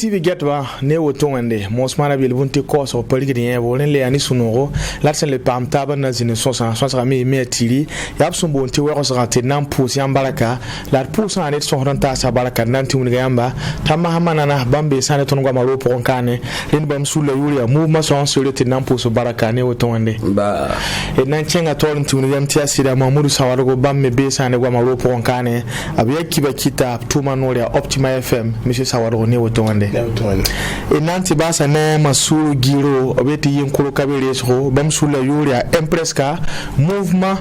TV getwa ne woto wande mosmana bil bunti ko so poligi de wolen le ani sunoro latsen le pam taba na zine sosa mi me tiri yab sun bonti wo so rate nan pousi ambaraka la pousi anet so ranta sa baraka nan timun ga yamba tamma hamana na bambe sane ton ngwa maro pon kane len bam sulla yuri mu ma so surete nan pousi baraka ne woto wande ba e nan chenga ton timun yam tia sida mamudu sawargo bamme be sane ngwa maro pon kane abiya kiba kita tuma noria Optima FM monsieur sawargo ne woto wande e nanti basa ne masu giro obeti yin kuro kabere so bam sulla yuri impreska mouvement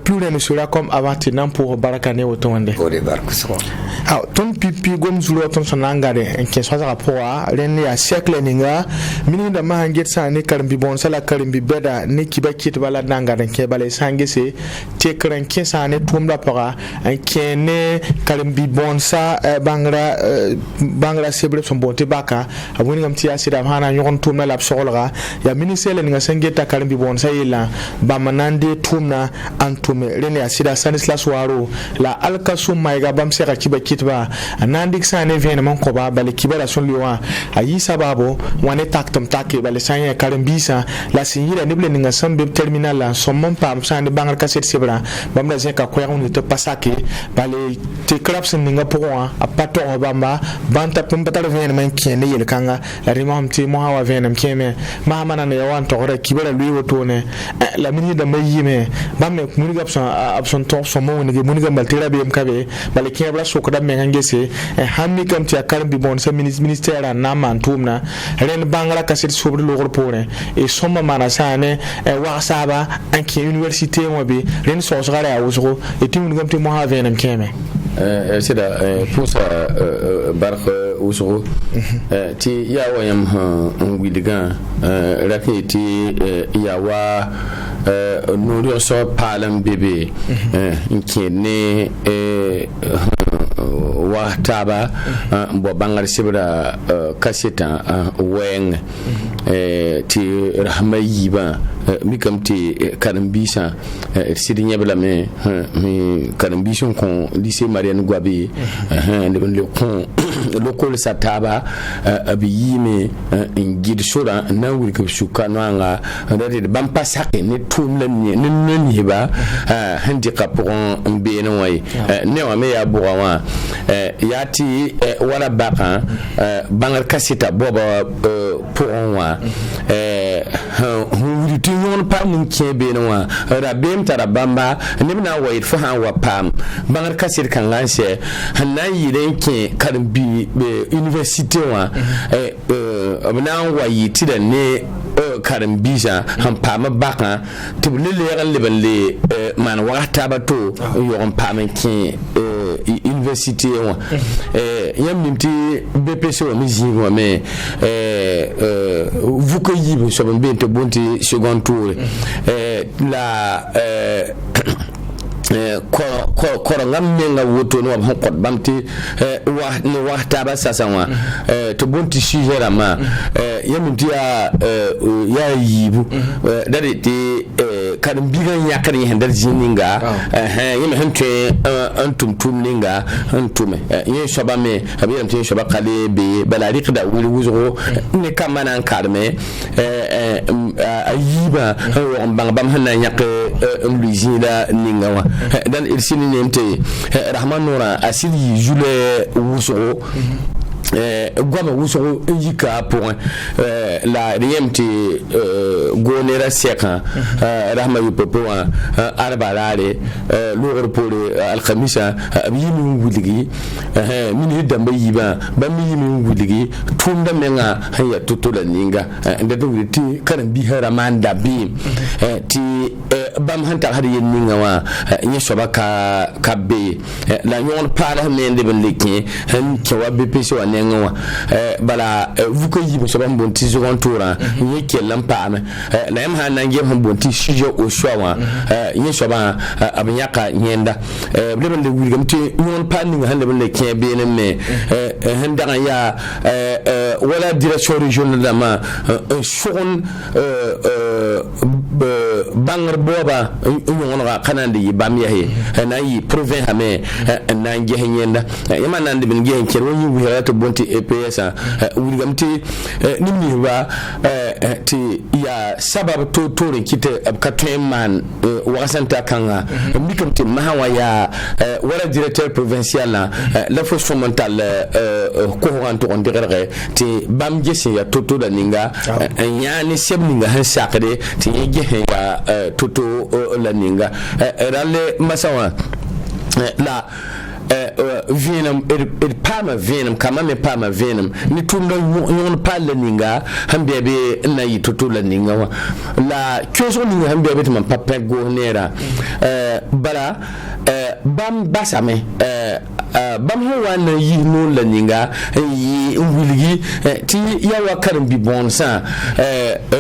plus ne sera comme avant nan pour baraka ne woto wande o de barku so ah ton pipi gom zulo ton sonangade en ke so za poa len ya siècle ninga mini da ma hanget sa ne karimbi bon sala karimbi beda ne kibakit bala nangade ke bale sangese te kran ke sa ne tumla para en ke ne karimbi bon sa bangra sebre son bonte baka abuni ngam ti asida hana nyon tumna lab solga ya ministère ninga sangeta karimbi bon sa yela ba manande tumna antume len ya sida sanislas waro la alkasum maiga bam sera kibakitba anandik sane vene man ko ba bale kibara son liwa ayi sababu wane taktam take bale sanya karambisa la sinyira nible ninga sambe terminal la somon pam sane bangar kaset sebra bamna zeka ko yawni to pasake bale te craps ninga poa apato bamba banta pumpatar vene man kene yel kanga la rimam ti mo hawa vene mkeme mahamana ne yawan to re kibara liwo to ne la mini da mayime bamme muniga abson to somo ne muniga maltira be mkabe bale kebra sokoda mengangese hammi kam ti akarbi bon sa ministère na mantumna ren bangala kaset sobre logor pore e somma mana sane wa saba anki université mo be ren so sogara ya wuzgo e timun gam ti mo ha venam keme sida pousa bark wuzgo ti ya wayam ngwidiga raketi ya wa nuri so palam bebe nkene wa taba bo bangar sibra kaseta weng ti rahmayiba mikam ti karambisa sidi nyabla me karambison kon lycée Marianne Gwabi le kon lokol sataba abiyime ngid sura na wuri ko shukananga ndade bam pasake ne tumla ne ba handicap on be no way ne wa me ya buwa yati wala baka bangar kasita boba pour wa wuri tinyon pa mun kebe no wa rabem tara bamba nimna wa irfa ha wa pam bangar kasir kan lanse hanayi renke karbi université wa abna wa yiti da ne karambisa han pama baka tibulele leballe man wa tabato yo pam ki université wa yamnti BPC wa mizingo wa me vous que yibe so ben bente bonti second tour la ko ngam menga woto no ba ko bamti wa taba sasa wa to bonti sujera ma yamnti ya yibu dade te kan bigan yakari handar jininga yima hanke antum ninga antume yin shoba me abiyam tin shoba kale be balariq da wuri wuzo ne kamana karme ayiba on bang hanna yak luizina ninga wa dan irsini nente rahman nura asili jule wuzo gwama wuso yika pour la RMT gonera seka rahma yupopo arbalare lor pour al khamisa yimi wuligi min hidda bayiba ba mi yimi wuligi tunda menga haya tutola ninga ndado ti karam bi haramanda bi ti bam hanta hadi ninga wa nyesoba ka be la nyon para mende beliki han kewa BPC wa nenga bala vous que yibe so ban bonti second tour yeke lampame la yam han nange han bonti sujo o showa yin so ba abnyaka nyenda bleben de wurgam te nyon panning han de le ke be ne me han daga ya wala direction régionale ma un bangar boba yongona kanande bam yahe na yi province ame na ngehe nyenda yama nande bin ngehe kero yi wira to bonti EPS wurigamti nimni wa ti ya sabab to kite katweman wasanta kanga mikamti mahawa ya wala directeur provincial la force fondamentale ko hanto on digere ti bam gese ya toto da ninga yani sebninga han sakre ti ngehe ya toto la ninga rale masawa la venum palma venum kama me palma venum ni tumda yon palla ninga hambe be na yitoto la ninga la kyoso ninga hambe be tuma papa go nera bala bam basame bam ho wana yi no la ninga yi wiligi ti ya wakaram bi bonsa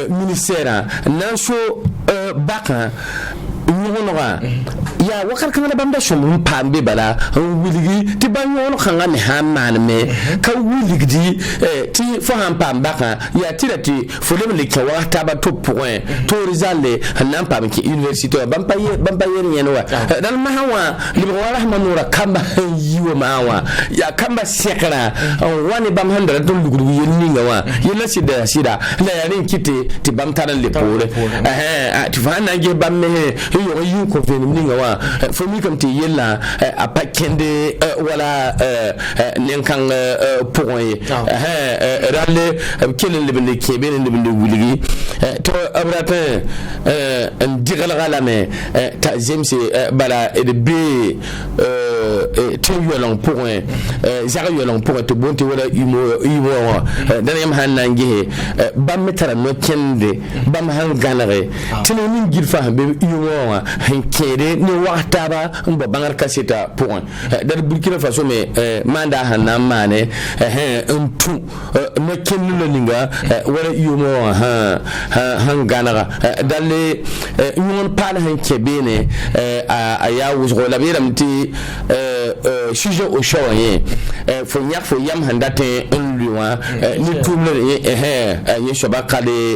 ministère nan so baka yonga ya wakar kan da bamba shum pambe bala wiligi ti ban yono kan ne hamman me ka wiligi ti fo han pamba kan ya tirati fo le le kawa ta ba to point to rizale hanan pam ki university bamba yen yen wa dan ma hawa li wa rahmanura kamba yiwa mawa ya kamba sekra wani bam handara to lugudu yen ninga wa yela sida la ya rin kite ti bam taran le pore ti fa na ge bam me yo yu ko venim ninga wa fo mi kam ti yella a pakende wala nenkan point ralle kelen lebende kebe lebende wuligi to abrata digal galame ta zemse bala et de b te yolong point zara yolong point to bonti wala imo dan yam hanna ngehe bam metara no kende bam han ganare tino min gilfa be imo kere ni waktaba mbo bangar kaseta point dar Burkina Faso me manda hanna mane ntu no kenno ninga wala yumo han ganara dalle yon pala han kebene aya wuzgo la biram ti sujet au choye fo nyak fo yam handate nluwa ni tumle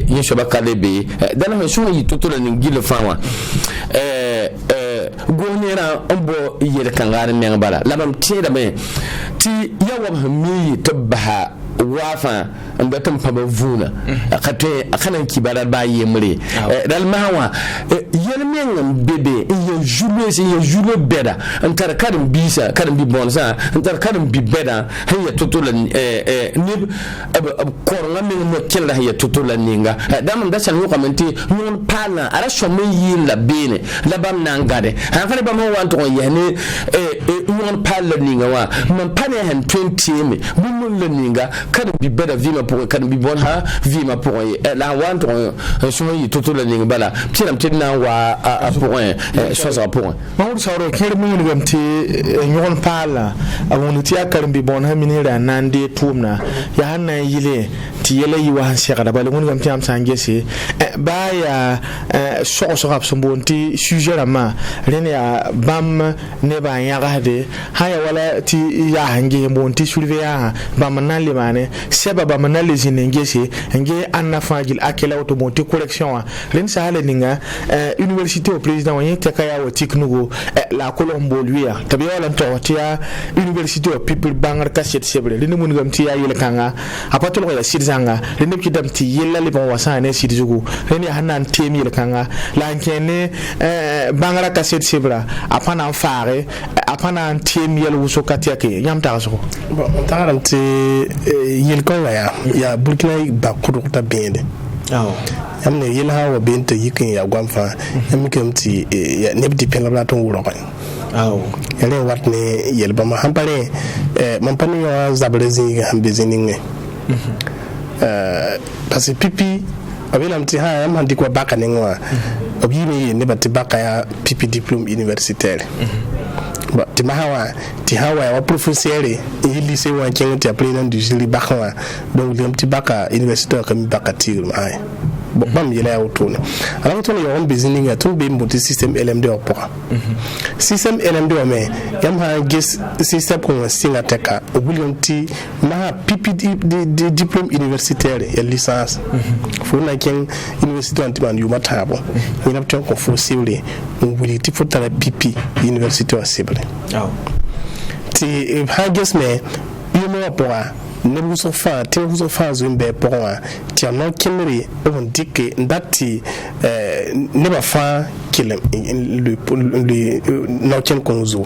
yeshabakale be dana ho so yi totola ngile fawa gonera ombo yele kangare men bala labam tida me ti yawam mi tabaha wafa ndatam paba vuna akate akana kibara ba yemre dal mawa yelmen bebe ye julo beda antar kadam bisa kadam bi bonsa antar kadam bi beda haya totola ni kornga men no kella haya totola ninga dam da san ko menti non pana ara shomme yin la bene la bam nangade han fane bam wanto yene non pala ninga wa man pane han 20 me bumul la ninga kadam bi beda vima pour kadam bi bon ha vima pour la wanto so yi totola ninga bala tiram tidna wa a point so point mawdu sawro kere mun ngam ti nyon pala awon ti akaram bi bon ha minira nande tumna ya hanna yile ti yele yi wa shekara bal mun ngam ti am sangese baya so rap so bonti sujet la ma rene ya bam ne ba ya gade haya wala ti ya hange bonti surveya bam nan le mane seba bam nan le zinengese nge anna fagil akela auto bonti correction ren sa hale ninga université au président wanye tekaya wo tiknugo la colombo luia tabi wala to tia université au people bangar kaset sebre ren mun ngam ti ya yele kanga apatolo ya sirzanga ren ki dam ti yella le bon wasane sirzugo ren ya hanan temi yele kanga la nkene bangara kaset sebra apana fare apana temi yele wuso katiake nyam taso bon taram ti yel ko ya Burkina ba kudu ta bende amne yel hawa bente yikin ya gwamfa amikam ti ya nebdi penabla ton wuro ko yele watne yel ba ma hampare man pani ya zabrezi hambe zininge parce pipi abelam ti ha am handi ko baka nengwa obimi ne bati baka ya pipi diplôme universitaire ba ti mahawa ti hawa ya professeur e lycée wa kenga ti président du jury baka donc lim ti baka universitaire kam baka tir ay bam yela ya wutune ala wutune yo on bezini nga tun be mbuti system LMD opora system LMD o me yam ha gis system ko singa teka obulionti ma PPD de diplôme universitaire ya licence fo na ken université antiman yu matabo ina pton ko fo siwle obuli ti fo tala PP université wa sible ti ha gis me yumo opora ne vous fa te vous fa zo mbe pourwa ti no kimri on dike ndati ne ba fa kile le no ken konzo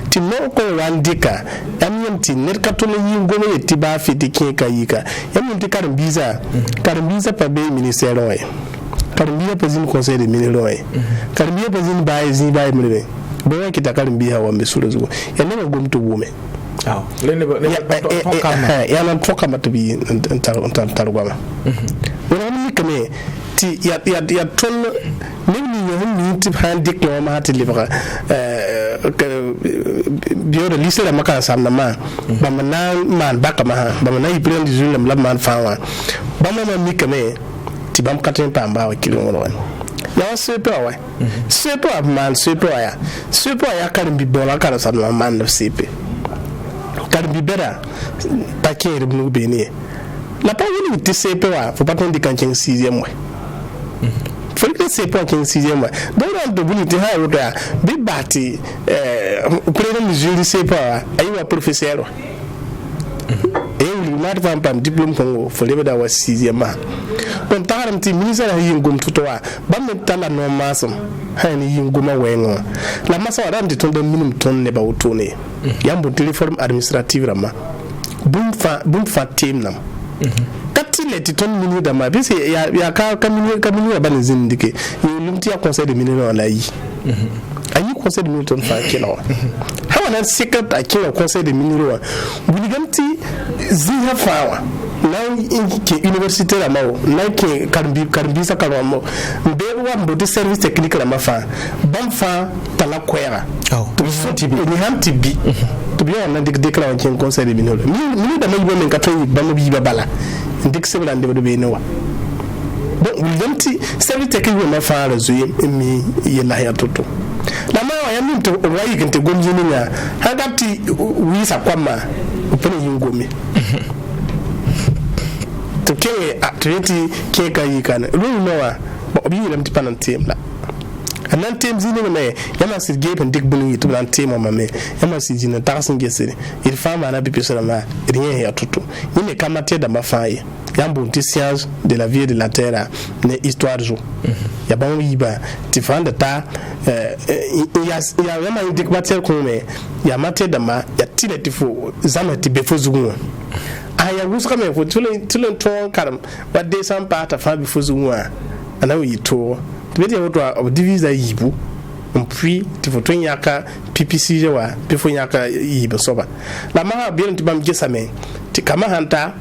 ti no ko wandika amyenti ne katolo yingo ne ti ba fi dike kayika yamenti karimbiza pa be ministère oy karimbiya président conseil des ministres oy karimbiya président ba zi ba mire bo kita karimbiya wa mbesuro zo ya ne gom to bume ya na toka matubi ntarugama wala ni kame ti ya ton ni yo ti handik no ma ti libra bio de lycée la maka samna ma ba man baka ma ba na ibrand du jour la man fawa ba ma mi kame ti bam katen pa mba wa kilo won ya sepo wa sepo man sepo ya karimbi bola kala samna man na sepe karbi bera paquet bu beni la pa woni ti sepe wa faut pas tandi kan 6e mois faut que sepe kan 6e mois donc do buni ti ha rodo ya bi bati premier mesure sepe wa ayi professeur e mat pam diplôme kongo faut le da wa 6e mois on taram ti ministère yingum tutowa bam tala no masum hani yinguma wengo la masa wadam ti tondo minimum ton ne ba wutone yambo téléforme administrative rama bum fa team nam katile ti ton minu da ma bisi ya ka kaminu ba ne zindike yulumti ya conseil de ministre la yi ayi conseil de ministre ton fa kilo hawa na secret akilo conseil de ministre buligamti ziha fawa na université la mawo na ke karbi sa kalamo be wa mbo service technique la mafa bam fa tala kwera to ni hamti bi to bi on ndik dekla on ken conseil de minolo mi da mayi men katoyi bam bi babala ndik sebla ndebe do be ne wa donc wildanti service technique la mafa la zuye mi yella ya toto la mawa ya minto rayi kente gomjini nya hagati wisa kwama upene yingomi to kewe activity keka yikana lu nowa obi lam tipanan temla anan tem zini me yama sir gepen dik bulu to lan tem ma me yama sir jina tarsin gesere il fama na bipi sala ma rien ya tutu ni kamate da mafaye yambo ti science de la vie et de la terre ne histoire jo ya ba yiba ti fanda ta ya yama dik matière ko me ya mate da ma ya tile tifo zama ti befo zugun aya wuska me ko tulen to karam wadde sam pata fa bi fuzuwa ana wi to beti woto of divisa yibu puis ti foto nyaka PPC jewa bi fo nyaka yibu soba la ma bi ren ti bam gesame ti kama hanta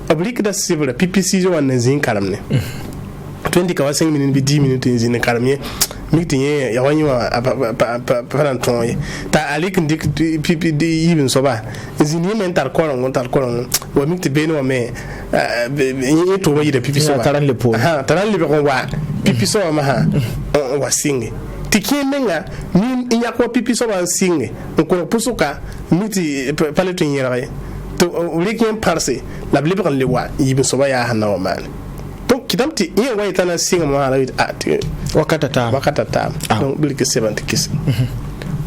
oblik da sibra PPC jewa na zin karam ne 20 ka 5 minutes bi 10 minutes zin karam ye miktinye ya wanyi wa paran tonye ta alik ndik PPD yibin soba zini men tar koron wa mikti beno wa me e to wa yida pipi soba taran le po taran le ko wa pipi soba ma ha wa singe tikimenga ni nyakwa pipi soba singe ko pusuka miti pale to nyira to ulikin parse la blibre le wa yibin soba ya hana wa man donc kitamti yen wa itana singa ma hala wakata ta donc bilke 70 kis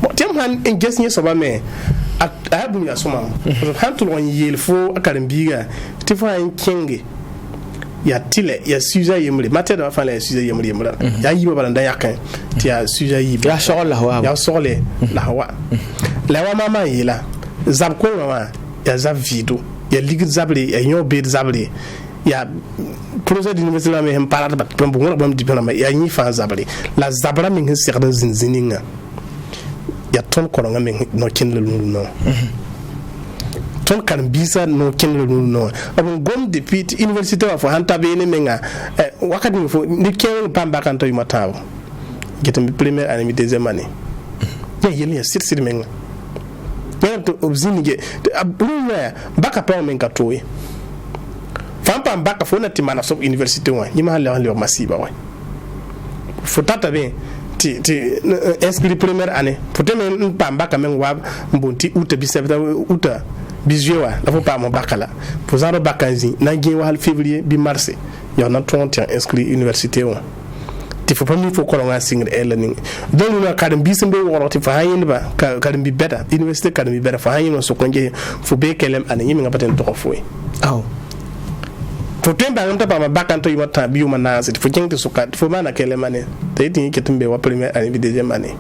bon tiam han en gesni soba me abu ya suma hantul on yel fo akarimbiga ti fo en kenge ya tile ya suja yemri mate da fa la suja yemri ya yiba balanda yakan ti ya suja yiba ya shogol ya sogole la hawa la wa mama yela zab ko mama ya zab vido ya ligid zabre ya nyobe zabre ya projet d'université la me hem parade bat pembo ngona bam diplôme ya nyi fa zabre la zabra min hin serda zinzininga ya ton koronga men no ken le no ton kan bisa no ken le no abon gom depuis université wa fo hanta be ne menga wakati mi fo ni ken pamba kan to yumataw getam première année mi deuxième année ya yeli ya sir menga ya to obzini ge abuna baka pa men ka toy fampa pam baka fo na ti mana so université wa ni ma le masiba wa fo tata bien ti inscrit première année pour te men pam baka men wa mbonti août bi septembre août bi wa la fo pam baka la pour zaro bakanzi na gien wa février bi mars ya na 30 inscrit université wa ti fo pam fo ko nga singre e-learning donc na kadam bi sembe woro ti fa hayin ba kadam bi beta université kadam bi beta fa hayin so ko nge fo be kelem ane yimi nga paten to fo fo temba ngam ta pa bakan to yima ta biuma na se fo jengte suka fo mana kele mane te tin ke tumbe wa première année bi deuxième année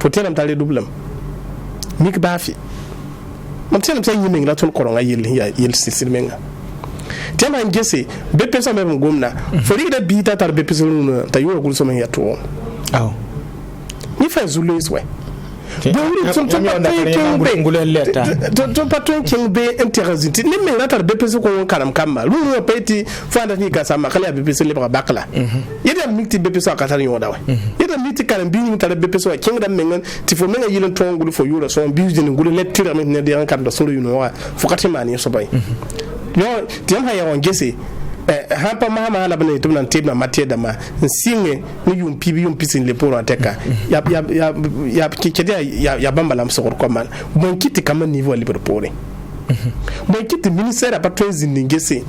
fo telam tale doublem mik bafi mon telam say yimi ngla ton koronga yel sisir menga tema ngese be pesa me ngomna fo rigda bi ta tar be pesa no ta yo gul so men ya to ni fa zulus we ton patron king be intéressé ni me ratar be pesa ko karam kamba lu no peti fanda ni ka sama kala be pesa lebra bakla yeda mikti be pesa ka tar yoda we yeda mikti karam bi ni tar be pesa king da mengan ti fo menga yilon ton gulu fo yura so bi jeni gulu letira men ne de an kan da so yuno wa fo katimani so bay yo tiam ha ya ngese hapa mama ala bane tumna tibna matie dama nsinge ni yum pisin le poro ateka ya kikedia ya bamba la msokor kwa man bon kiti kama niveau libre pore bon kiti ministère apa twezi ngese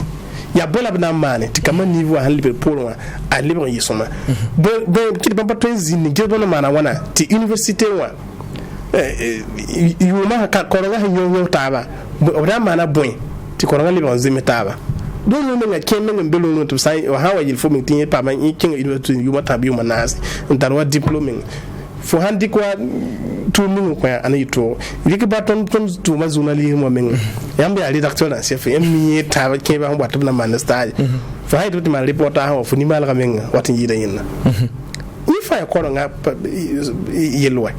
ya bola bana mane ti kama niveau ha libre poro a libre yisoma bon kiti bamba twezi ngese bona mana wana ti université wa yuma ka koronga hinyo taba obra mana bon ti koronga libre zimetaba don no nga ken nga mbelo no to sai o hawa yil fo mi tin pa man kin university yuma tabi yuma nas ntarwa diplôme fo handi kwa to mu ko ana yito liki baton to mazuna li mo men yambe ali docteur na chef mi ta ke ba ho na man stage fo hay to ma reporter ha fo ni mal ga men watin yida yinna ni fa ya ko nga yelwa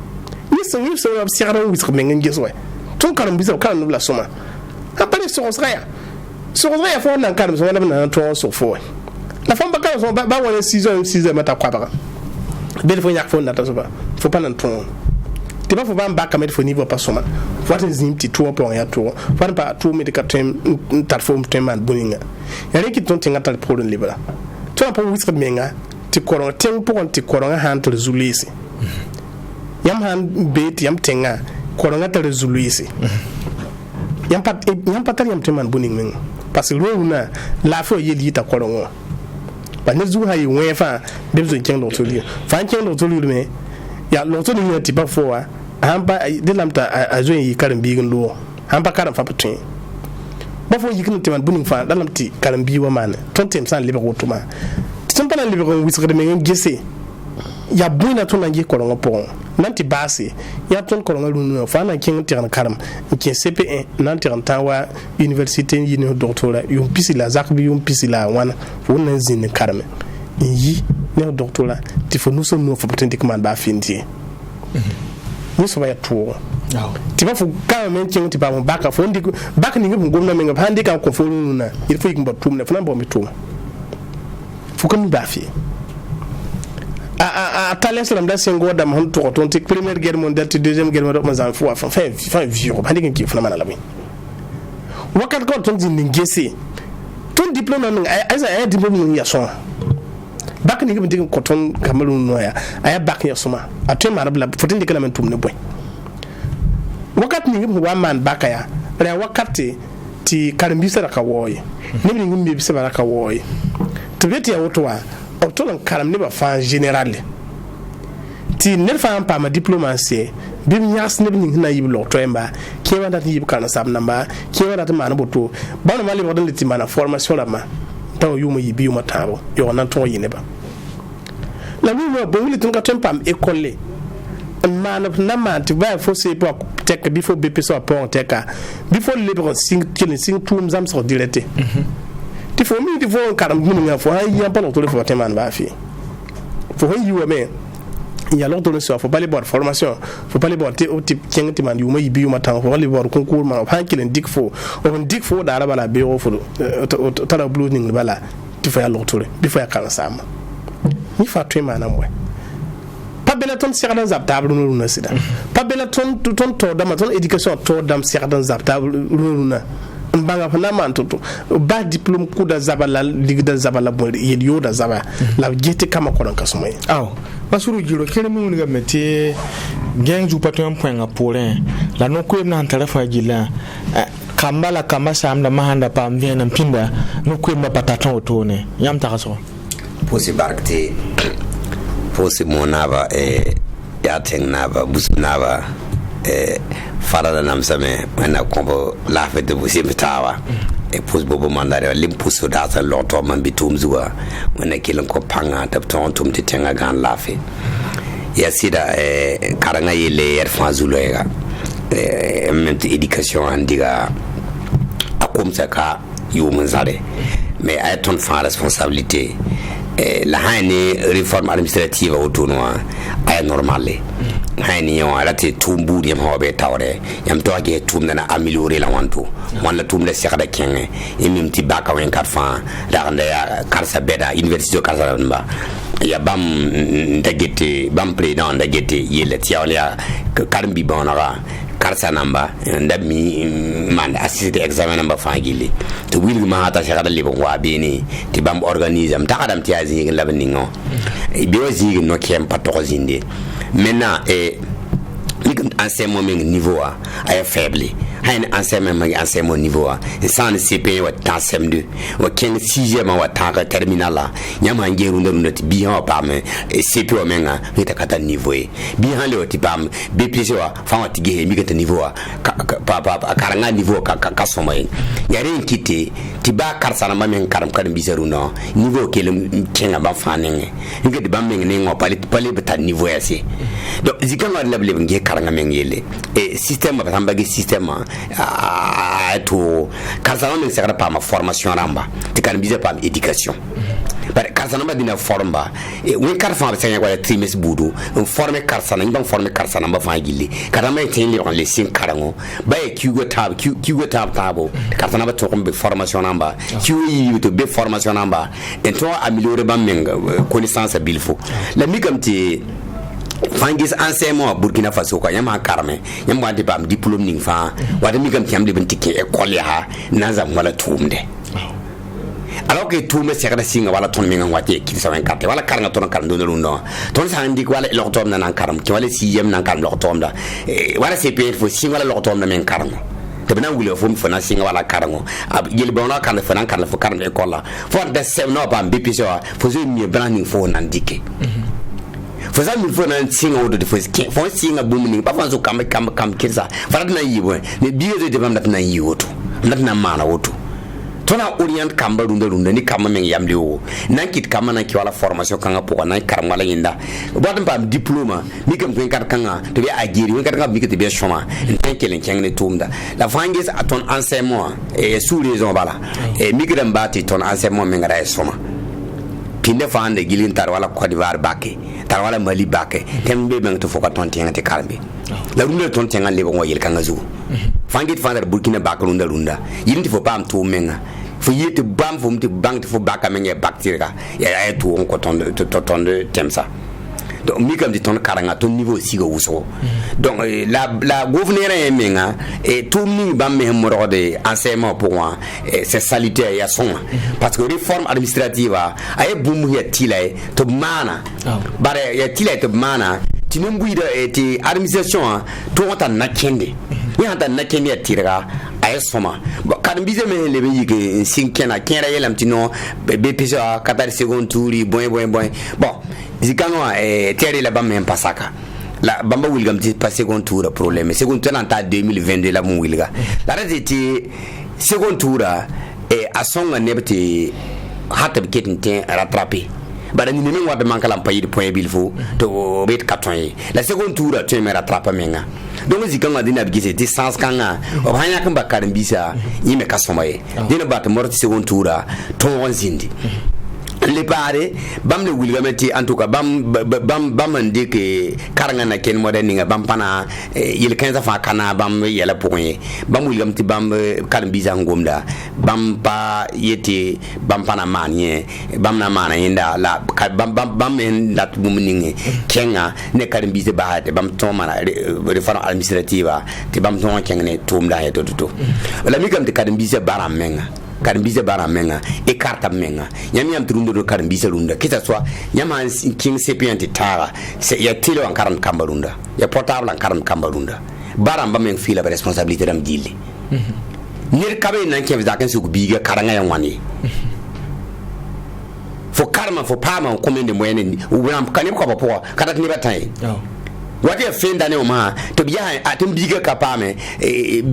ni so observer wis ko men ngeswa ton karam bisa kan no la soma apale so osraya so ko ya fo nan karam so na to so fo la fo ba kan so ba wona 6 mata kwa ba be fo yak fo na ta so ba fo pa nan ton ti ba fo ba ba kamet fo niveau pas soma fo ta zim ti to po ya to fo pa to me de katem tar fo mteman buninga ya reki ton tinga tal problem libra to pa wis menga ti koron tem po ti koron han to zulisi yam han be ti yam tinga koron ta zulisi yam patar yam teman buninga parce que rona la fo yeli ta korongo ba ne zu ha yi wefa dem zo ken docteur li fa ken docteur li me ya docteur ni ti ba fo wa hamba de lamta a zo yi karam bi nglo hamba karam fa patun ba fo yikin teman buning fa dalam ti karam bi wa man ton tem san libe wotuma ton pana libe ko wisre me ngese ya buina ton ngi korongo po nanti basi ya ton korongo lu fa na ken tiran karam ke CP1 nanti rantawa université yini doctorat yum pisi la zakbi yum pisi la wana fo nan zin karam yi ne doctorat ti fo nous sommes fo peut-être man ba finti ni so ya to ti ba fo ka men ken ti ba mo baka fo ndi baka ni ngum gomna men ngam handi ka ko fo nuna il faut ikimba tumna fo nan bo mi tum fo ko mi ba fi a talen salam da sengo da man to ton tik première guerre mondiale ti deuxième guerre mondiale man zan fo fa vieux ba ndin ki fo na man la bi wakat ko ton din ngese ton diplôme nan ay diplôme ya son bak ni ngi ko ton Cameroun no ya ay bak ya soma atem marabla fo tin dikala men tum ne boy wakat ni ngi wa man bakaya re wakati ti karambi sara ka woy ni ngi bi sara ka woy to beti ya wotwa autolan karam ne ba fa général ti ne fa pa ma diplomatie bi mi yas ne bi na yib lo to emba ke wanda ti yib kana sab namba ke wanda ta mana boto ba no mali bodan ti mana formation la ma taw yuma yibi yuma tabo yo nan to yine ba la mi mo bo wuli tun ka tempam école man na man ti ba fo se po tek bi fo BP so po teka bi fo libre sing tum zam so directe ti fo mi ti fo karam mi nga fo hay yam pa no to fo teman ba fi fo hay yu me ya lo to le so fo pas les bord formation fo pas les bord ti type king ti man yu ma yibi yu ma tan fo les bord concours man ha kilen dik fo on dik fo da bala be fo to la blue ning bala ti fo ya lo to le bi fo ya kan sama ni fa to man am we pa bela ton sirdan zap table no na sida pa bela ton to da ma ton education to dam sirdan zap table no na banga fa na man to ba diplôme ku da zabala ligda zabala bo yel da zaba la jete kama ko dan kasumay aw basuru jiro kene mi woni ga meti gen ju patron point a polen la no ko na antara fa gila kambala kama samda mahanda pa mvena mpinda no ko ma pataton otone yam ta kaso posi barkte posi monaba ya tengnaba busnaba farada namsame wana kombo la fete busi mtawa pos bobo mandare lim puso data loto man bitum zuwa wana kilan ko panga tap ton tum ti tenga gan lafi ya sida karanga yele yer fanzuloega ment éducation andiga akom saka yumun zare mais ay ton fa responsabilité la haine réforme administrative autonoa ay normale haine yo alati tumbu yam hobe tawre yam toge tumna améliorer la wanto wala tumna sekada kenge yimim ti baka wen karfa da anda ya karsa beda université karsa ba ya bam ndagete bam président ndagete yele tiawlia karmbi bonara karsa namba ndami man assisté examen namba fangili to wilgi ma hata shagada libon wa beni ti bam organise am takadam ti azi labaningo bi wazi no kem patozinde maintenant enseignement niveau a est faible haine enseignement niveau a sans CP wa TASM2 wa 6e wa ta terminal la nyama ngeru ndon bi ha pa me CP wa menga ni takata niveau bi ha le ti pam BPC wa fa wa tige mi gata niveau a karanga niveau ka somay yare nkite ti ba karsana ma men karam bi seru no niveau kelem kenga ba fanenge ngedi ba men ni ngo pali beta niveau yasi donc zikanga leble nge karanga men yele système ba tamba ge système to karsana men sekara pa ma formation ramba ti kan bize pa éducation par karsana ba dina forma we karfa ba senya kwa trimestre budu former karsana ngam former karsana ba fa gili karama tin li on les 5 karango ba e kigo tab tabo karsana ba to ko be formation namba kiwi to be formation namba et to améliorer ba menga connaissance bilfo la migamti fangis enseignement Burkina Faso ko yama karme yama de bam diplôme ning fa wada migam tiam de bentike école ha nazam wala tumde alors que tout me sera singa wala ton mi ngwati ki sa 24 wala karanga ton karam do no ton sa ndik wala lo tom na karam ki wala 6e na karam lo tom da wala CPF fo singa wala lo tom na men karam te bana wule fo mfana singa wala karango yel bona kan fana kan fo karam école la fo de sem no ba BPC fo zo mi branding fo nandike faza mi fo na singa wodo de fo singa bumuni pa fanzo kam kirsa fara na yibo ne biye de bam na yiwoto na mana woto tona orient kamba runda ni kama men yamle o nankit kama na ki wala formation kanga poko na karam wala yinda bodam pam diplôme mi kam ko kar kanga to be agiri wi kar kanga mi ke be choma en kelen kengne tumda la fanges a ton enseignement et sous raison bala et mi ke mbati ton enseignement men ngara soma pinde fande gilin tar wala Côte d'Ivoire baké tar wala Mali baké tembe men to foka ton tianga te karbi la runda ton tianga le bon yel kanga zu fangit fandar Burkina bakalunda runda yinti fo pam to menga fo yete bam fo mti bank fo baka menga bacteria ya to on ko ton de temsa donc mi kam di ton karanga ton niveau sigo wuso donc la gouverneur menga et tout mi bam me moro de enseignement pour moi c'est salutaire ya son parce que réforme administrative ay bumu ya tilay to mana bare ya tilay to mana tinumbuida et administration to on nakende ni hanta nakende ya tiraga ay soma kan bize me lebe yike sinkena kera yelam tino BPC 4 secondes touri bon zikano terre la bam même pasaka la bamba wilgam ti pas second tour problème second tour en 2022 la mon wilga la rete second tour a songa nebti hatta ketin rattraper bara ni men wa be mankala payi point bilfo to bet carton la second tour tu me rattraper menga donc zikanga dina bigise distance kanga o hanya kan bakarin bisa yime kasomaye dina bat morti second tour to on zindi le pare bam le wilgamati en tout cas bam ndike karanga na ken moderninga bam pana yel 15 fa kana bam yela point bam wilgamati bam kalam biza ngomda bam pa yete bam pana manie bam na mana inda la bam en lat bumninge kenga ne kalam biza ba bam tomana réforme administrative te bam ton kengene tumda he to la mi kam te kalam biza bara menga karambisa bara menga e karta menga nyami am trundo do karambisa lunda kita soit nyama king sepianti tara se ya tilo an karam kambalunda ya portable an karam kambalunda bara mba men fila responsabilité dam dili nir kabe nan ke zakan su biga karanga yan wani fo karma fo pama ko men de moyenne ubram kanim ko bapo kadat ni batay wati fenda ne ma to biya atum biga kapame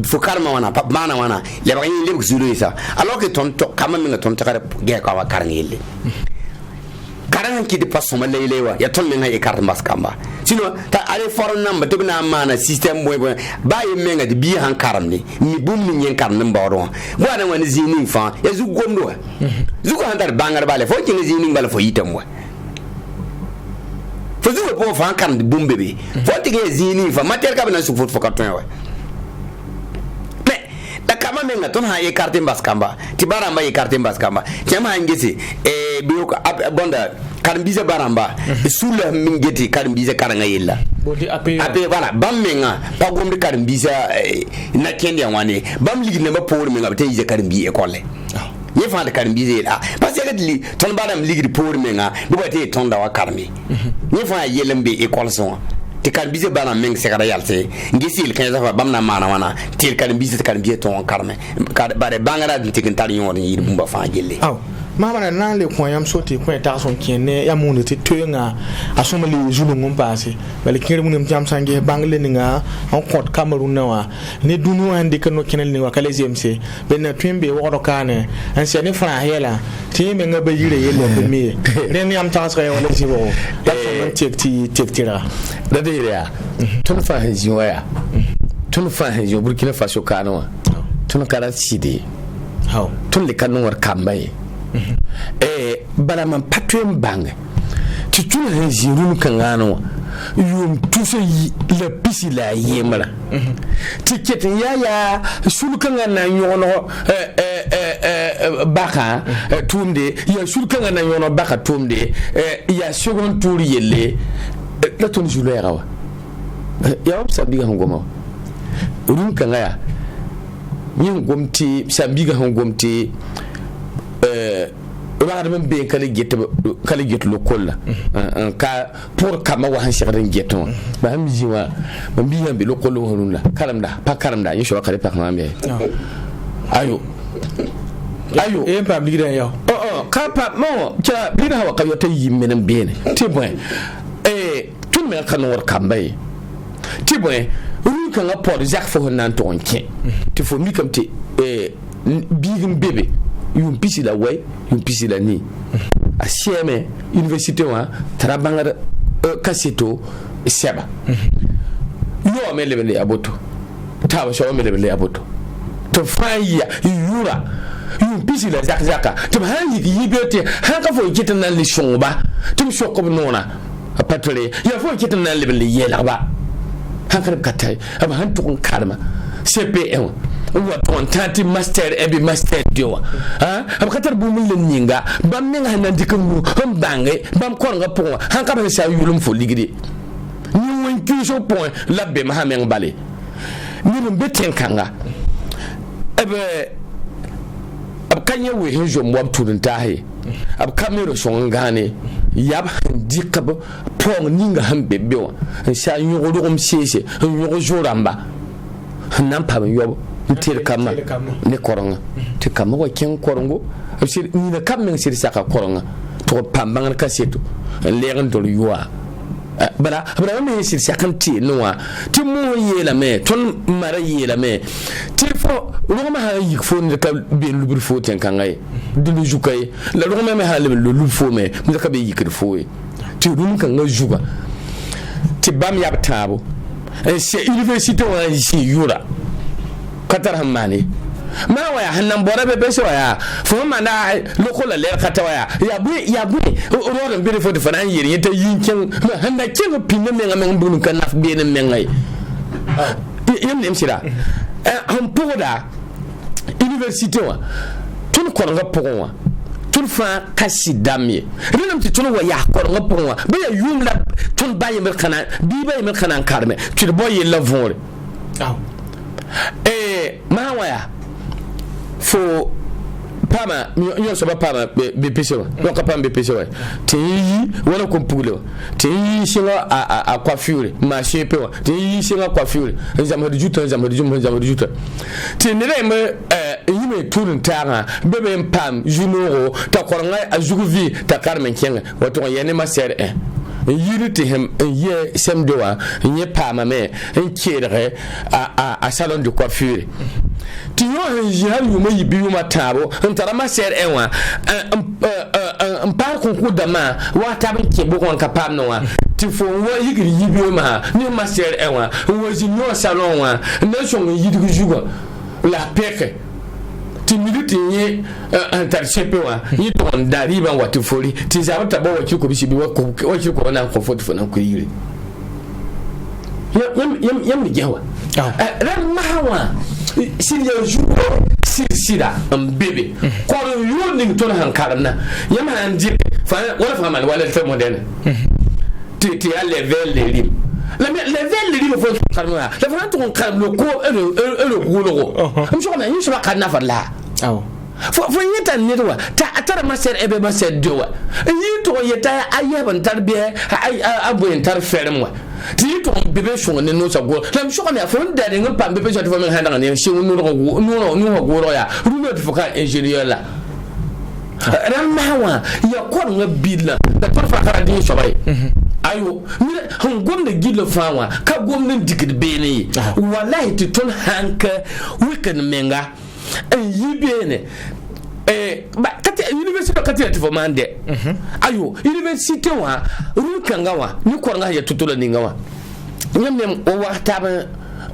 fo karma wana mana wana le ba yin le zulu isa alors que ton to kama minga ton takare ge ko wa karngile karan ki de passo ma lewa ya ton minga e carte maskamba sino ta ale for number to na mana system boy ba yi minga de biya han karamni ni bum ni yen karn mboro wana wani zini fa ya zu gomdo zu ko handar bangar bale fo ki ni zini bale fo yitamwa fazu ko fa kan de bumbe be foti ge zini fa mater ka bana su fot fokaton wa me da kama menga ton ha e carte mbaskamba ti baramba e carte mbaskamba ti ma ngisi e biyo ko bonda kan biza baramba sula mingeti kan biza karanga yella bodi ape voilà bam menga pa gombe kan biza na kendi wane bam ligi ne ba por menga te yize kan bi école ye fa de karim bize la parce que li ton badam ligi pour menga bu bate ton da wa karmi ye fa yelembe école son te karim bize bana meng se kada yalte ngisi il 15 fa bamna mana wana te karim bize ton karme bare bangara de te kan yon yi bumba fa gelle aw mama na le ko yam soti ko ta son kene ya mun te toyanga asoma le zulu ngum passé bale kire mun jam sange bangle ni nga on compte Cameroun na wa ne dunu ande kan no kenel ni wa kale GMC ben na twembe wodo kane an se ne fra hela ti me nga ba yire yele be mi ren yam ta sa wala jibo ta so tektira da de ya ton fa hijo ya ton fa hijo Burkina Faso kano ton kala sidi haw ton le kanu war kambaye bala man patuen bang ti tu ha jirun kangano yum tu se la pisi la yemala ti ket ya sulu kangana yono baka tumde ya sulu kangana yono baka tumde ya second tour yelle la ton julu ya rawa ya obsabiga ngoma urun kangaya yin gomti sambiga ngomti ba da ben kala get lokol ka pour kama wa han shagarin geton ba mi jiwa ba bi han bi lokol honun la karamda yin shoro kare pa kama me ayo e pa bi gidan yo ka pa mo cha bi na wa kayo tay yimen bene ti bon tun me kan war kambay ti bon ru kan ga por jak fo nan ton ken ti fo mi kam ti bigin bébé yum pisi la way yum pisi la ni a sieme université wa trabanga kaseto seba yo me lebele aboto tawa so me lebele aboto to faya yura yum pisi la zakaka to hanyi yibete hanka fo kitan nan li shonba to so ko nona a patole ya fo kitan nan lebele yela ba hanka katay aba han to karma CPM wa ton tanti master ebi master diwa am khatar bu min len ninga bam mi nga nan dikam hom bange bam ko nga po han ka ba sa yulum fo ligidi ni won ki so point labbe ma ha men bale ni dum beten kanga ebe ab kanye we hinjo mo abtudun tahe ab kamero so ngane yab dikab po ninga hambe bewa sa yugo dum sese yugo joramba nan pa yob tir kama ne koronga te kama wa ken korongo sir ni na kam men sir saka koronga to pambangan kasetu legen to yuwa bala me sir saka ti noa ti mo yela me ton mara yela me ti fo roma ha yik fo ne ka be lubur fo ten kangay dulu jukay la roma me ha le lubur fo me mu ka be yik fo ti dum kan nga juga ti bam yab tabo c'est université wa ici yura katar hamani ma wa hanan bora be be so ya fo ma na lokola le kata wa ya bu ro be fo de fana yiri ta yinkin hanna kin pinne me ngam bunu kan naf be ne me ngai yem nem sira han poda université wa tun ko nga pogon wa tun fa kasi damye renam ti tun wa ya ko nga pogon wa be ya yum la tun baye mer kana bi baye mer kana karme tu de boye la vore ma wa ya fo pama yo so ba pama BPC wa yo ka pama BPC wa te yi wala ko pugle te yi singa a coiffure ma chepe wa te yi singa coiffure nzama de juta te ne le me yi me turun tanga bebe pam junoro ta koranga a juguvi ta karmen kenga wato yene ma ser yiri te hem ye semdo wa nye pama me nkere a salon de coiffure ti yo jihal yu mai biyu matabo ntara ma ser enwa par concours dama wa tabin ke bo kon kapam no wa ti fo wo yigiri yibi ma ni ma ser enwa wo ji no salon wa na so yidi jugo la peke ti minute ni intercept wa yi ton dari ban wati fori ti za ta bo wa ki ko bi bi wa ki ko na ko foti fo na ko yiri yam ni jawa ran mahawa siriya jugo sira bebe ko yo ni to han karna yam han di fa wala fa man wala fa moderne ti ya level de lim level de lim fo karna la fa to karno ko e gulo am so na yin so karna fa la fo yeta nirwa ta atara maser ebe maser dowa yi to yeta ayaban tarbiya abu tar fermwa ti to bebe shon ne no sago lam shoko me afon da ngam pam bebe so to me handa ne shi no go ya rume to foka ingenieur la ram mawa ya ko nga bidla da to fa kara din so bay ayo mi hon gomna gidlo fawa ka gomna dikid bene wallahi ti ton hanka weekend menga yibene kati university kati ya tifomande ayo university wa rukanga wa ni koranga ya tutula ningawa nyamne o wa taba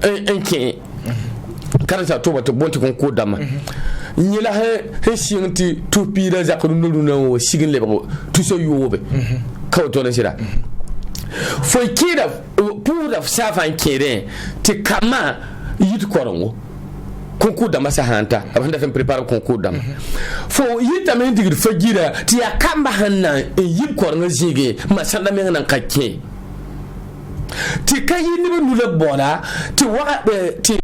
enke karanta to bato bonti kon ko dama nyila he sinti to pira zakunu no sigin lebo to so yobe kaw to na sira foi kira pura safa kere te kama yit korongo concours dama sa hanta abanda fen prepare concours dama fo yita men digir fagira ti ya kamba hanna yib kornga zige masanda men nan kakke ti kayi ni be nula bona ti wa ti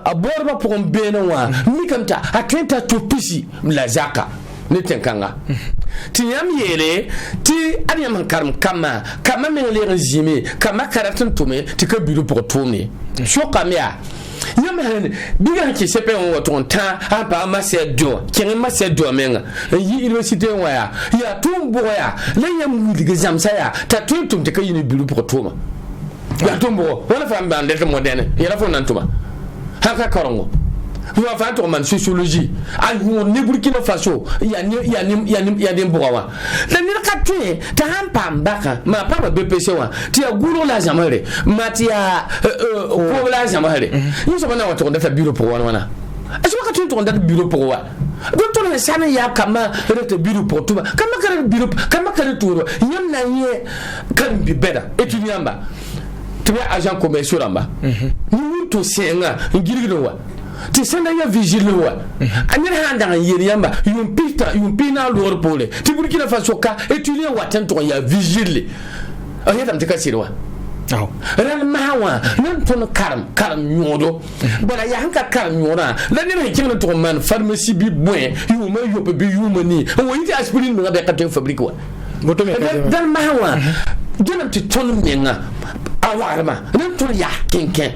aborba pour bena wa mi kamta atenta to pisi la zaka ni tenkanga ti yam yele ti anyam karam kama men le zime kama karatun tume ti ka biru pour tume shokamia yamane biga ki sepe on ton ta aba masedo ken masedo menga yi université wa ya tumbo ya le yam wudi gazam saya ta tum te kayini bilu pour tuma ya tumbo wala fa mbande te moderne ya fo nantuma haka karongo wa fa to man sociologie a yo ne Burkina Faso ya ni mbowa la ni ka tue ta hampa mbaka ma pa BPC wa ti ya guro la jamare ma ti ya ko la jamare ni so bana wa to da bureau pour wana aso ka tue to da bureau pour wa docteur ne sana ya kama rete bureau pour tuba kama ka bureau kama ka turo yam na ye kan bi beda étudiant ba tu es agent commercial amba ni to senga ngirigiro wa ti senda ya vigile wa anyere handa yeri yamba yumpina lor pole ti Burkina Faso ka étudiant wa tento ya vigile ayata mtika sirwa ran mawa nan ton karam nyodo bala ya hanka karam nyora la ne kimna to man pharmacie bi boy yuma yope bi yuma ni o yiti aspirin me ga ka fabrique wa moto me dan mawa donam ti ton menga awarma nan ton ya kenken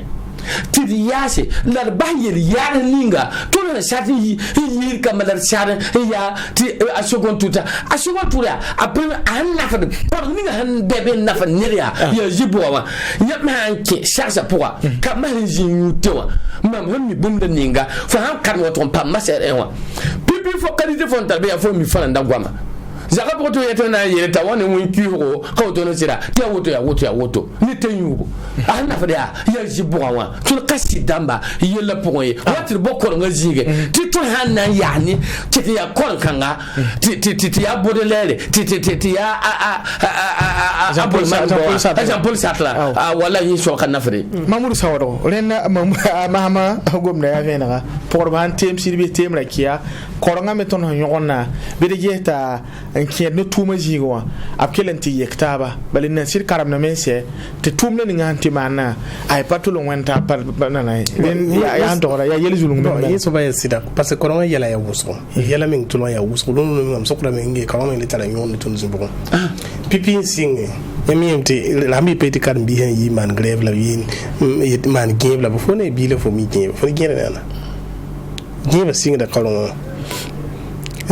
ti yase la bahir ya ninga to na sati yi kamalar sare ya ti asogon tuta apun an nafa de por ninga han bebe nafa niria ya jibowa ya manke sasa poa kamar jinjutewa mam hon bum de ninga fa han kan waton pam maser enwa pipi fo qualité fon tarbe ya fo mi fana ndangwama zaka poto yeta na yeta woni won kiho ko to no sira ya woto ni tenyugo ana fa ya jibuwa wa to kasi damba yela poye wati bokko nga zige ti to hanna yani ti ya kon kanga ti ya bodelele ti ya Jean-Paul Sartre wala yin so kan nafre Mamoudou Sawado rena mahama gomna ya venera pour ban tem sirbi tem la kia koronga meton yona bede yeta en ki no tuma jigo apkelenti yektaba balina sir karam na mense te tumle ni nganti mana ay patulo wenta par nana ya andora ya yeli zulung no yeso ba sida parce que koronga yela ya wusko yela min tulo ya wusko lo no am sokra men ngi koronga le tala nyon tun zimbo pipi singe yamiyemti lami peti kan bi hen yi man grève la yin man grève la fo ne bi le fo mi grève fo grève na grève singe da koronga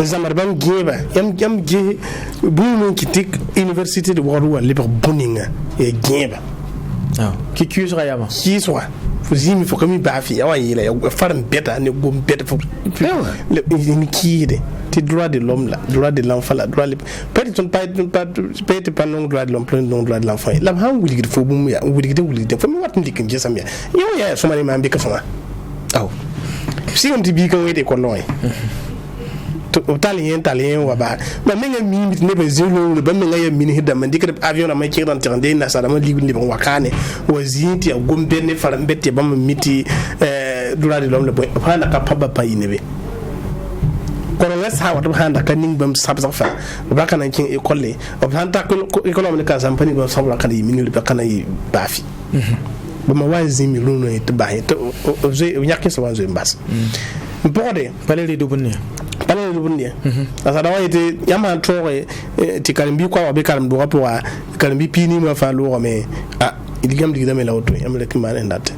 zamar bam grève yam ge bu mon kitik université de Warouwa libre boninga e grève ki kusra yama kiswa fo zimi fo kami bafi awa yila ya faram beta ne gom beta fo ni kide ti droit de l'homme là droit de l'enfant là droit peut-être pas non droit de l'homme plein non droit de l'enfant la ha wuli fo bum ya wuli fo mi wat ndik ngi sam ya yo ya so mari ma mbika fama aw si on ti bi kan wede ko loy to talien wa ba ma menga mi ne ba zelo ba menga ya mini hidda man dikre avion na ma kiran tirande na sala ma ligu ni ban wakane wa zinti ya gombe ne fara mbette ba ma miti droit de l'homme le boy pa na ka pa pa inebe kono les ha wato handa kan ning bam sabza fa ba kana kin école o handa ko école ne ka sampani ba sabla kan yi minul ba kana yi bafi ba ma wazi mi luno et ba to o je nyaki so wanzo mbas mbode paleli do bunne asa dawa ite yama tore ti kalimbi kwa wabe kalimbi wapo wa kalimbi pini ma fa lo me idigam digida me lawto yam le kimane ndate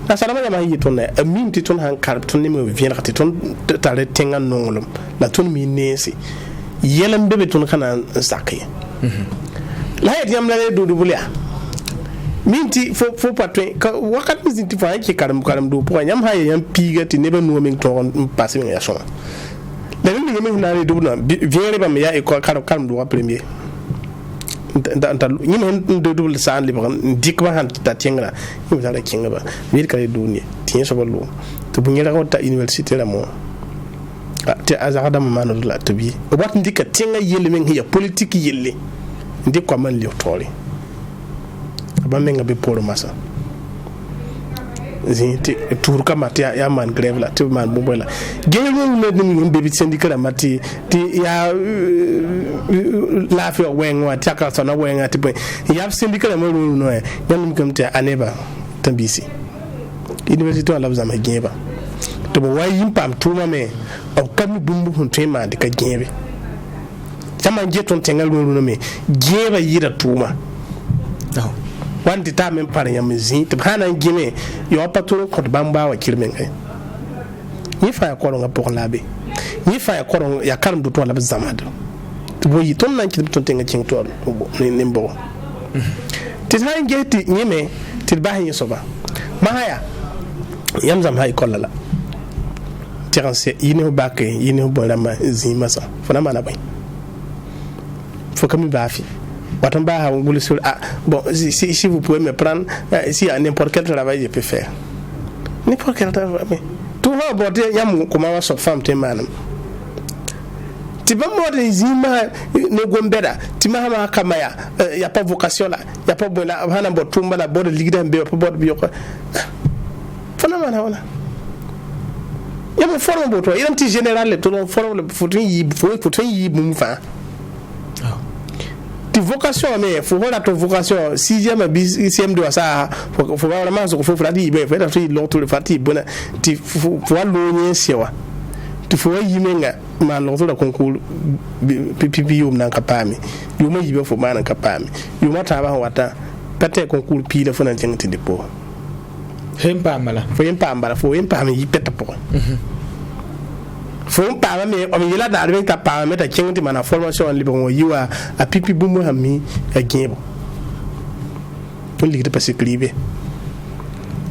asa dawa yama yi tonne min ti ton han karb ton ni me vien khati ton tale tenga nongolum la ton mi nesi yelam bebe ton kana sakye la yet yam la do bulia minti fo patwe wakat mi zinti fa ki karam do po yam ha yam piga ti nebe no min ton passe mi ya so da ni ngi na do na viere ba mi ya ko karam do premier nda ni men do double san li ba dik ba han ta tingra ni ba la kinga ba mi ka do ni tin so ballo to bu ngira ko ta université la mo te azara ma no la to bi o bat ndika tinga yelle men hiya politique yelle ndik ko man li tori ba menga be polo masa zinti tour kamati ya man grève la te man bo la gelu no ni be bi syndicat la mati ti ya la fi wenwa taka sona wenga ti ya syndicat la mo no e yan mi kamti aneba tambisi université la bazama geba to bo way yimpam tuma me o kam bumbu hun tema de ka gebe sama jeton tengal no me geba yira tuma wandi ta men par yam zin to hana ngime yo paturo ko bamba wa kirmen ay ni fa ko nga pour labe ni fa ko ya karam do to la zamad to boyi ton nan ci ton tenga ci to ni mbo ti ha ngeti nyime ti bahi soba mahaya yam zam hay kollala tiranse yini bakke yini bolama zin masa fona mana bay faut que mi bafi Watan ba on sur bon si vous pouvez me prendre si à n'importe quel travail je peux faire n'importe quel travail tout va aborder yam comment va so femme te manam ti ba mo de zima ne gombeda ti ma ma kamaya y a pas vocation là y a pas bon là hana bo tumba la bo de ligida be pas bo bi ko fana mana wala yam forme bo to identité générale to non forme le faut yi mum fa vocation mais faut voir ta vocation 6e 6e de ça faut vraiment so faut faire di be faut faire l'autre le parti bona ti faut lo nyen sewa ti faut yimenga ma l'autre le concours pipi yum nan kapami yuma yibe faut ma nan kapami yuma ta ba wata pete concours pi le faut nan jengti depo hempa mala faut hempa mi pete po faut pas mais on y la d'arriver ta paramètre à qui mana formation en libre yiwa a pipi bumu hami a gebo on ligde pas écrire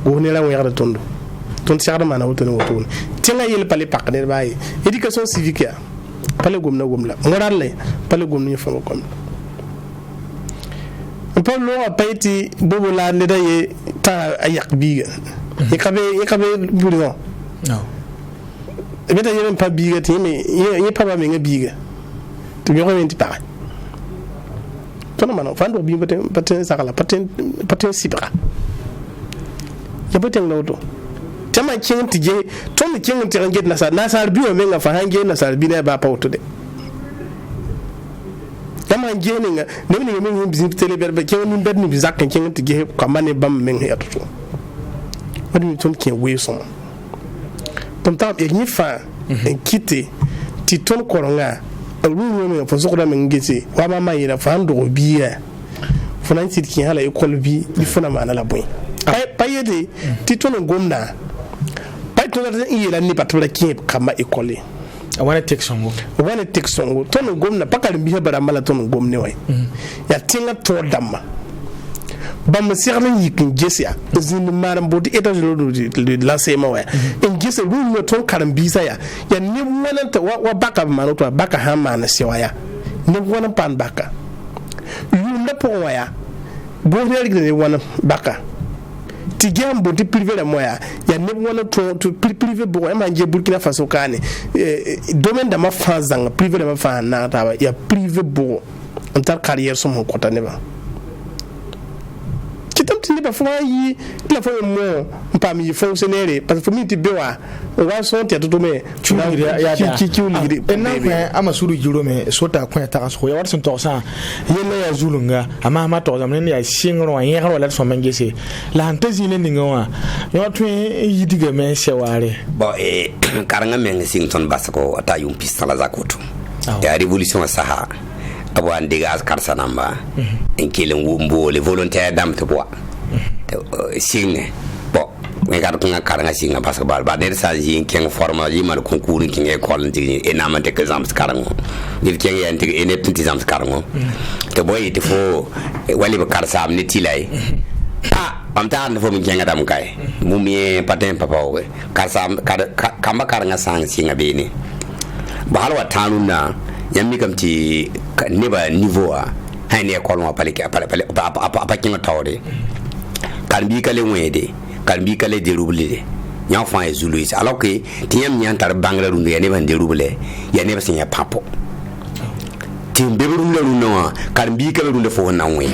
on est là où y a de tondo ton sarda mana woto woto tinga yel pale partenaire baye éducation civique pale gomna moralle pale gomni fo ko pa lo apaiti bobo la ne da ye ta ayak biga e kabe burido no beta ye pa biga ti me ye pa ba me nga biga to yo ko ti pa to no mano fando bi paten sakala paten sibra ya paten lodo tama kin ti je to mi kin ti ranget nasar bi o me nga fa hange nasar bi ne ba pa to de dama jeni nga nem ni men bizin tele berbe ke woni bedni bi zakkan ken ti ge kamane bam men he atoto wadi ton ken weso tom tam e ni fa en kite ti ton koronga albu men fo sokda men ngeti wa ma mayira fa ndo biya fona ti kin hala e kolbi di fona mana la boy payede ti ton gomna pay ton da yela ni patula kin kama e kolle wana teksongo tono gomna pakal mbihe bara mala tono gomne way ya tinga to damma bam sirna yikin jesia zin maram bodi eta jolo de la sema way en jesa ru no ton karam bisa ya ne wona ta wa baka mano to baka ha mana sewaya ne wona pan baka yunda po waya bo ne wona baka ti gambo ti privé la moya ya ne wona to privé bo ma nje Burkina Faso kane domaine da ma fazanga privé da ma fa na ta ya privé bo en ta carrière so mo kota ne ba kitam ti ne ba fo yi la fo mo mpa mi fonctionnaire parce que mi ti bewa wa so ti to me ki uli en ama suru juro me sota ko ta so ya warson to sa yele ya zulunga ama ma to zamne ya shingro ya ro la so mangese la hantazi ne ninga yo to yidiga me seware bo karanga men sington basako ata yum pistala zakoto ya révolution saha abo andiga askar sanamba en kilen wumbo le volontaire dam to bois signe bo mais karanga singa parce que ba der sa yin ken forma yi mal concours kin école ndi e namante que exams karango ni ken ya ndi ene tinti exams karango to boy te fo wali ba karsam ni tilay am tan fo mi kenga dam kay mumie patin papa o karsam kamba karanga sang singa beni ba halwa tanuna yammi kam ti neba niveau a hayne école mo pale apa kinga tawde kalbi kale wede kalbi kale derubule nya fa e zulu is alors que tiyam nyantar bangla rundu ya neba derubule ya neba sinya papo tim beberum la runo kalbi kale rundu fo na we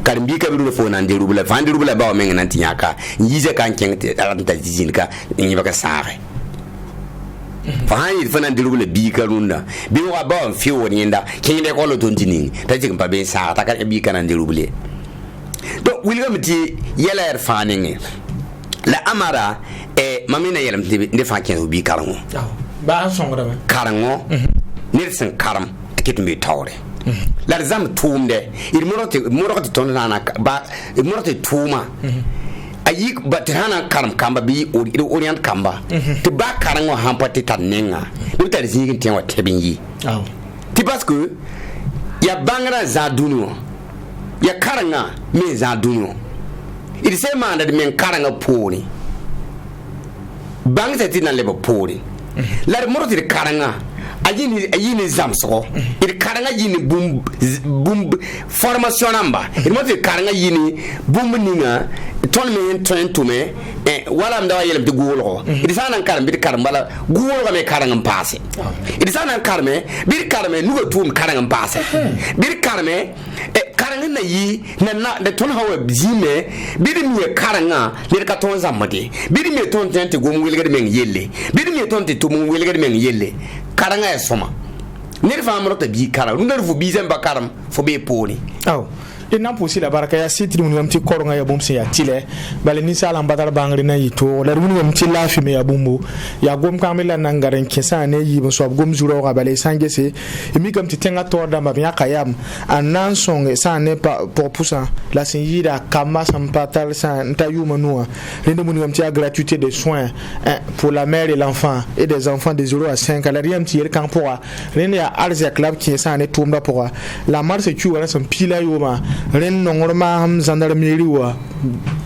kalbi kale rundu fo na derubule fa derubule ba o men nan tinyaka yize kan kengte alanta jizinka nyi baka sare fahanyi fana dirubule bi karunda bi wa ba on fiwo nyenda kinde ko lo tontini ta jikin pa be sa ta ka bi kana dirubule do wilgam ti yela er faninge la amara mamina yelam ti de fa ken bi karango ba songra ba karango nirsen karam tikit mi tawre la zam tumde il morote tonana ba morote tuma ayi batrana karam kamba bi orient kamba te ba karango hampati tanenga ni ta zingin tian wa tebinyi ti parce que ya bangara za dunu ya karanga me za dunu il se manda de men karanga poni bang seti na lebo poni la moroti de karanga ayini zamso il karanga yini bum formation namba il moroti karanga yini bum ninga ton me ton to me wala mda yele de golo il sana karam bi karam bala golo me karanga passe il sana karme bi karme nugo tum karanga passe bi karme karanga na yi na de ton hawa bizime bi de mi karanga le ka ton zamade bi de mi ton tente gom welga de men yelle bi de mi ton te tum welga de men yelle karanga e soma nir fa amro ta bi kara ndar fu bi zemba karam fo be poni e na posi la baraka ya sitri mun yamti koronga ya bomsi ya tile bale ni sala mbadar bangri na yito la mun yamti la fi me ya bumbu ya gom kamela nangaren kesa ne yi bo so gom zuro ga bale sangese e mi kam ti tenga to da mabya kayam anan song sa ne pa pour poussa la sinjida kama sampatal sa ntayuma noa le mun yamti a gratuité de soins pour la mère et l'enfant et des enfants de 0 à 5 la yamti yer kan pour ren ya arze club qui sa ne tumda pour la marche tu wala son pila yoma ren nongorma ham zandar miriwa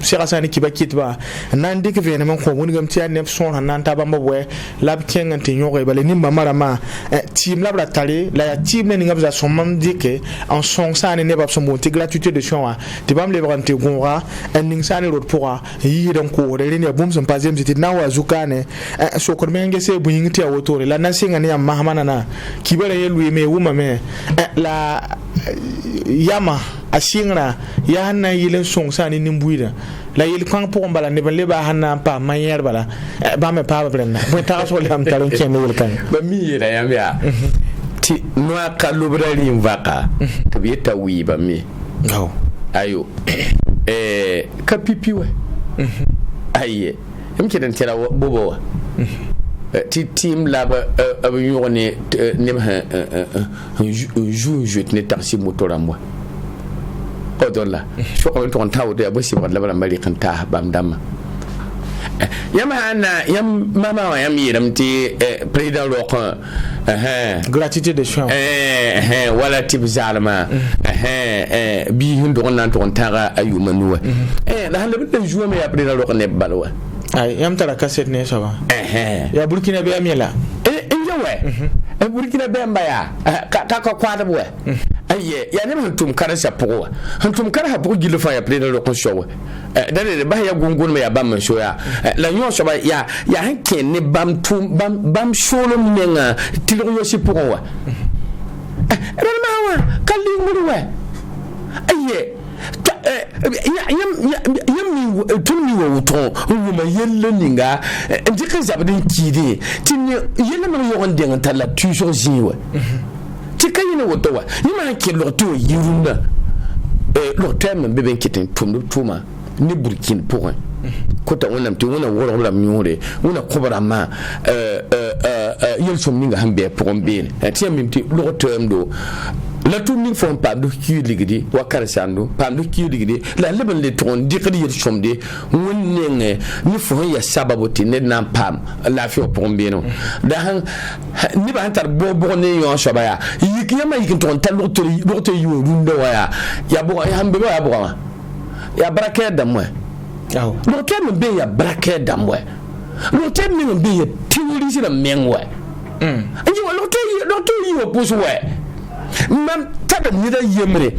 sirasani kiba kitba nan dik venement ko woni gam tiya ne son nan ta bamba boy lab kengan te nyogo bale nimba marama team labra tale la ya team ne ngabza son mam dike en son sani ne ba son bonté gratuité de chon te bam le brante gonra en ning sani rod pourra yi dan ko re ne bum son pasem ziti na wa zukane so ko menge se bu yingti a wotore la nan singa ne amma hamana na kibare yelu me wuma me la yama asingra ya hanna yilen son sani nimbuida la yil kwang po mbala ne le ba hanna pa mayer bala ba me pa brenda bo ta so le am talon ken ne kan ba mi ra yam ya ti noa kalubrali mvaka to bieta wi ba mi no ayo ka pipiwe aye mke dan tera bobo wa ti team la ba yone ne je ne tarsi motora moi odola so ko ton tawo de ba sibra la mari kan ta bam dam yam hana yam mama wa yam yiram ti président lo ko gratuité de champ wala tib zalma bi hindo nan ton tara ayuma nuwa la hande be jouer me ya président lo ko ne balwa ay yam tara cassette ne ça va ya burkina be amela burkina be mbaya ka kwada bwe aye ya ne hantum karasa powa hantum kar ha bugi le fa ya plena lo konshowa dare ba ya gungun me ya bam sho ya la nyo so ba ya hanke ne bam tum bam sholo menga tilo yo si powa ran ma wa kalli nguru wa aye yam tumi wo wuton wuma yelle ninga ndika zabdin kidi tin yelle ma yo onde ngata la toujours ziwa tikayina wotowa yima ke loto yiruna lo tem beben kitin tuma ni burkin pour kota wonam ti wona woro la miore wona kobra ma yel som ninga hambe pour mbene tiam mimti lo tem do la tout ni font pas de qui ligidi wa karsando pas de qui ligidi la leben le ton dikri yel somde wonnenge ni fo ya sababoti ne nan pam la fi pour mbeno da han ni ba tar bobo ne yo shobaya yikiyama yikin ton tal lo yo rundo waya ya bo ya hambe ya bo ya baraka damwe aw lo tem be ya baraka damwe lo tem ni be ya tiwuri sira menwe anji lo to yo pusu we man tada ni da yemre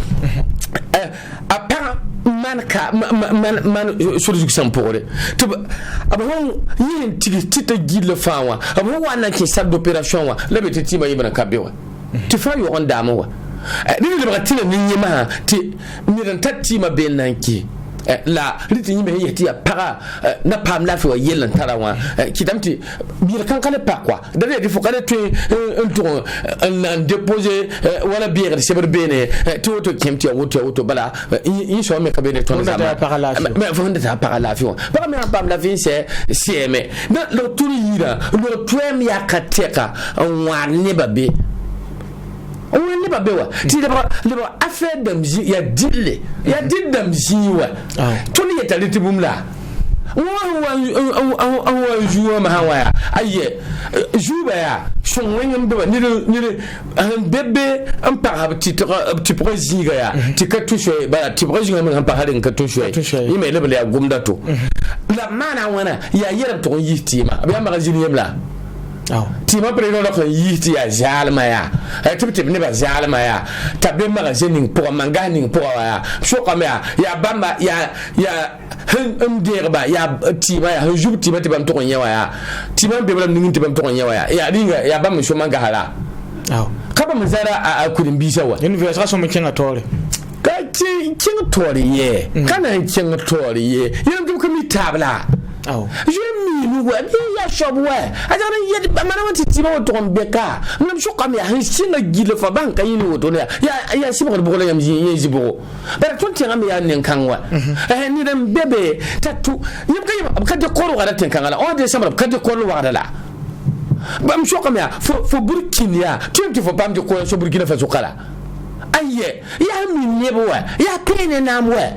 apa man solution sampore to abon yin tita gile fawa abon wana ki salle d'opération wa le betiti ba yibna kabewa ti fa yo on dama wa ni le batina ni yema ti ni dan tatti ma ben nanki la riti yime yeti ya para na pam la fi wa yelan tarawa kidamti bi kan kale pa quoi dade di fokale tu un tour un déposer wala bière de seber bene to kemti auto bala in so me kabene ton sama mais vendre ta para la fi para me pam la fi c'est mais le tour yira le premier kateka wa ne babe on ne ba bewa ti le affaire damji ya dille damji wa to ni yetali tibumla wa juwa ma hawa aye juba ya son wengem be ni un bébé un par petit président ya ti katusho ba ti président ma pa hadin katusho yi me le ya gumda to la mana wana ya yera to yitima ba magazine yemla tima président la yiti ya jalma ya tibti ne ba jalma ya tabe magazine pour mangani pour ya so comme ya bamba ya derba ya tima ya jubu tima tibam to nyawa ya tima be blam ningi tibam to nyawa ya dinga ya bamba so manga hala kaba mzara a kudin bisawa university so mun kinga tore ka kinga tore ye kana kinga tore ye yanzu kuma tabla je mi wa ya shobwe ajana yedi mana wanti tiba o ton beka nam so kam ya hinsinga gile fa banka yini woto ya sibo ko bokola yam yezi boko bara ton tinga mi ya nen kanwa ni dem bebe tatu yim kayim ka de koro gara ten kangala on de samra ka de koro wada la bam so kam ya fo burkinia tu fo bam de ko so burkina fa so kala aye ya mi nebo wa ya pene namwe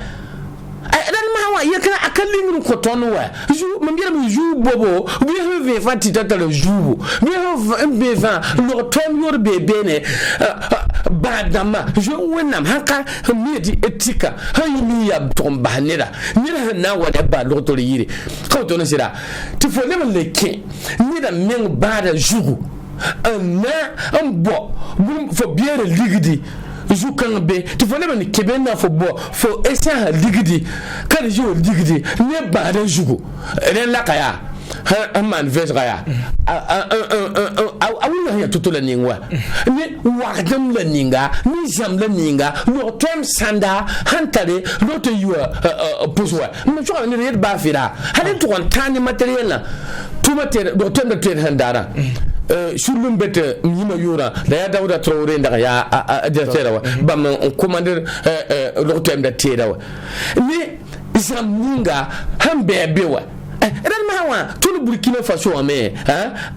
dan ma wa yekana akalin ko tonwa ju mambira mi ju bobo bi he fati tata le jubo bi he be va le tom yor bebe ne badama je wonnam haka medi etika haymi ya tomba nera nira na wada ba loto yiri ko to no sira ti fo le leke nira men bada jugu na ambo fo biere ligidi zukan be ti fo le kebe na fo bo fo esa ligidi kan jo ligidi ne bada jugu ren la kaya un manifeste gaya awuna ya tutu la ningwa ni wagdam la ninga ni jam la ninga lo tom sanda hantare lo to yua puswa me so ni red ba fira hade to kon tani materiel na tout matériel do tom de ter handara sur le bête yima yura da ya dawda trowre ndaga ya directeur wa bam commander lo tom de ter wa ni jam ninga hambe bewa ran ma wa tulu Burkina Faso ame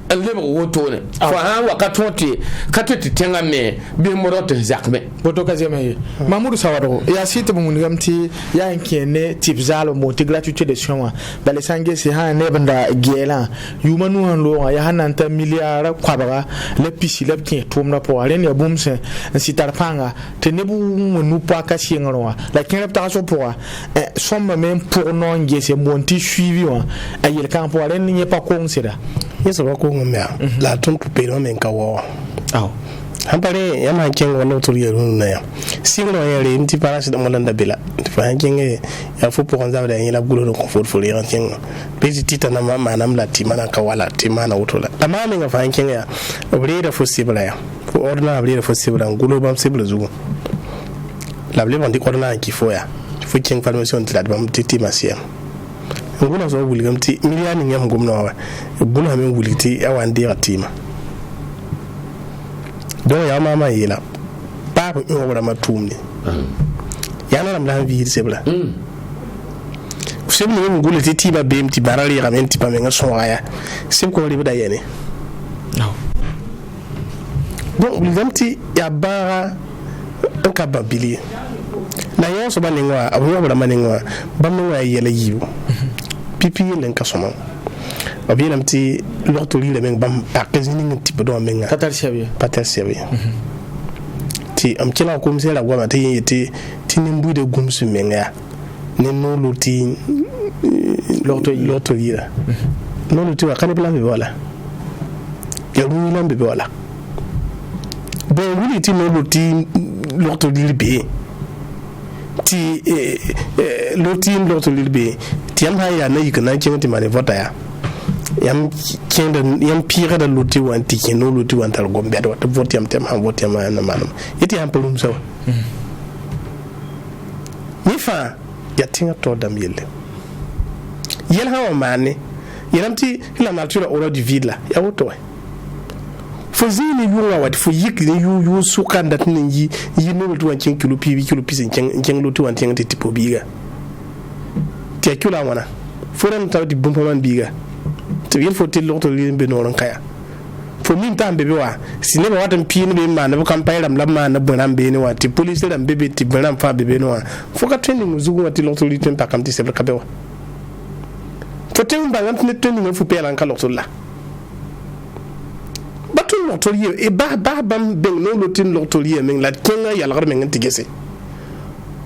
lebo wotone fa ha wakatote katete tenga me be morote zakme boto kazeme Mamadou Sawado ya site mun gamti ya enkene tip zalo moti gratuité de soins bale sange se ha ne banda gela yumanu han lo ya hananta milliard kwabara le pisi le kin tomna po aren ya bumse sitar panga tenebu munu pa kasi ngoro la kin repta so po somme même pour non ngese monti suivi wa ayel kan po aren ni pa ko nsira yeso ba ko ngomya la ton to pe no men ka wo hampare yama ken wono to yero na ya singro yere nti parasi da molanda bela fa ken ya fu po konza da yela gulo ko fo fo yero ken pezi tita na mama nam la timana ka wala timana utola amma men ga fa ken ya obre da fo sibla ya ko ordina obre da fo sibla gulo bam sibla zugo la ble bandi ordina ki fo ya fo ken formation tla bam titi masia nguna so wuligamti miliyani ngam gumna wa buna men wuliti awande atima don ya mama yela papa ngora matumni yana lam la vi sebla sebni ngul titi ba bemti barali ramenti pa men soya sim ko riba yene don wuligamti ya bara ka babili na yo so baningwa abu ngora maningwa bamwa yela yiwo pipi len kasoma abina mti lorto li le men bam pakazini nti bodo menga patar siabi ti am kila ko msela gwa ti nimbu de gumsu menga ne no luti lorto li la no luti wa kanibla be wala ya ru lambe be wala bo wuli ti no luti lorto li be ti lorto li be ti am ha ya na yikana kenti mane vota ya yam kenda yam pira da luti wanti keno luti wantal gombe da wata vote yam tem ha vote yam na manam yiti ham pelum sawa ni fa ya tinga to dam yelle yel ha o mane yelamti la nature ora du vide la ya woto fo zini yunga wat fo yikli yu sukanda tin yi no luti wan kilo pisi ken luti wan tin tipo biga ti kula wana fo ran taw di bumpa man biga to yel fo til lorto li be noron kaya fo min tambe be wa sineba watan pini be man be campagne lam lamma na bonam be ni wati police lam bebe ti bonam fa be no fo ka training muzugu wati lorto li tempa kam ti se ka be wa fo tem bangam ne training fo pe lan ka lorto la batul lorto li e ba bam be no lotin lorto li men la kenga yalgar men nti gese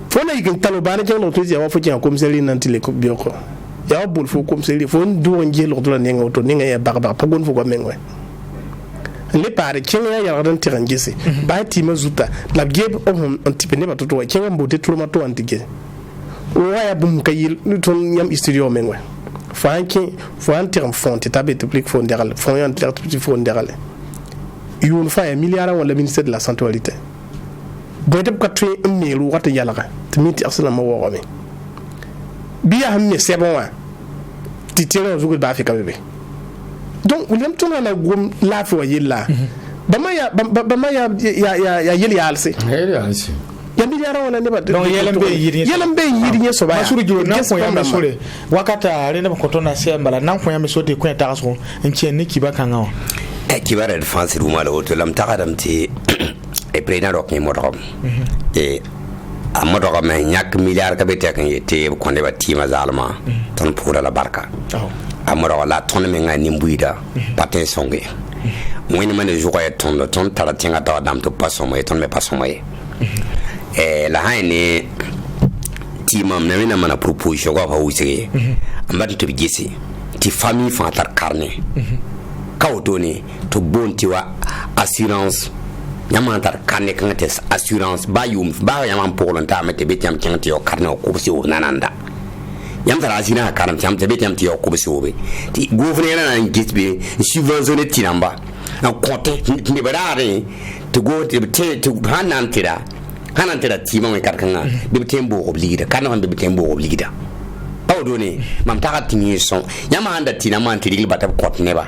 fo na yikin talo bana jeng lorto li wa fo ken ko mseli nan ti le ko bioko ya bol fo comme c'est fo ndo nje lorto la nenga auto nenga ya barba pa gon fo ko mengwe le pare kenga ya ran tirangese ba ti mazuta la geb on tipene ba toto wa kenga mbote tulma to antige wa ya bum kayil ton yam studio mengwe fo antir fonte tabe te plique fo nderal fo yan petit fo nderal yun fa ya milliard wala ministère de la santé walite boyte ko tue melu wata yalaga timiti arsala ma wo me biya hamme sebon wa titira zugo ba fi kabebe donc william tona na gom la fi wa yilla bama ya yeli alse ya bi yara wala ne ba donc yelam be yiri ne so ba masuru jiro na ko ya masure wakata rena ko tona se mbala nan ko ya mesote ko ta kaso nche ne kiba kanga kibara de France ruma la hoto lam takadam ti e président rok ni modom e amodo ko men nyak milliard ka bete kan yete ko ne ba tima zalma ton pour la barka amodo la ton men ngani mbuida patin songe wẽnd me ne zʋga ye tõnd tara tẽngã t'a wa dãmb tɩ b pa sõma ye tõnd me pa sõma ye la sã ne tɩ mam na wẽnnaam mana proposition goabã wʋsge n bat tɩ b gese tɩ famille fãa tar karne ka wotone tɩ boon tɩ wa assurance yãmb n tar karne kãngã tɩ assurance ba yʋʋm ba yãmb n pʋgl n taame tɩ bet yãmb kẽng tɩ yao karne wa kʋbse b nananda yãmb tara assurance karem tɩ yãmb tɩ bet yãmb tɩ yao kʋbse be tɩ gouverneerã na n ges be n subventionne tɩ rãmba n kõte tɩ neb raare tɩ sãn na n tɩra sãn n tɩra tɩɩmã wẽ kad-kãngã bɩ b tẽ n boog b ligda karne fãn bɩ b tẽ n boog b ligda pa wotone mam tagd tɩ yẽ sõng yãmb sãn da tɩ nama n tɩ rigl bata b kõt neba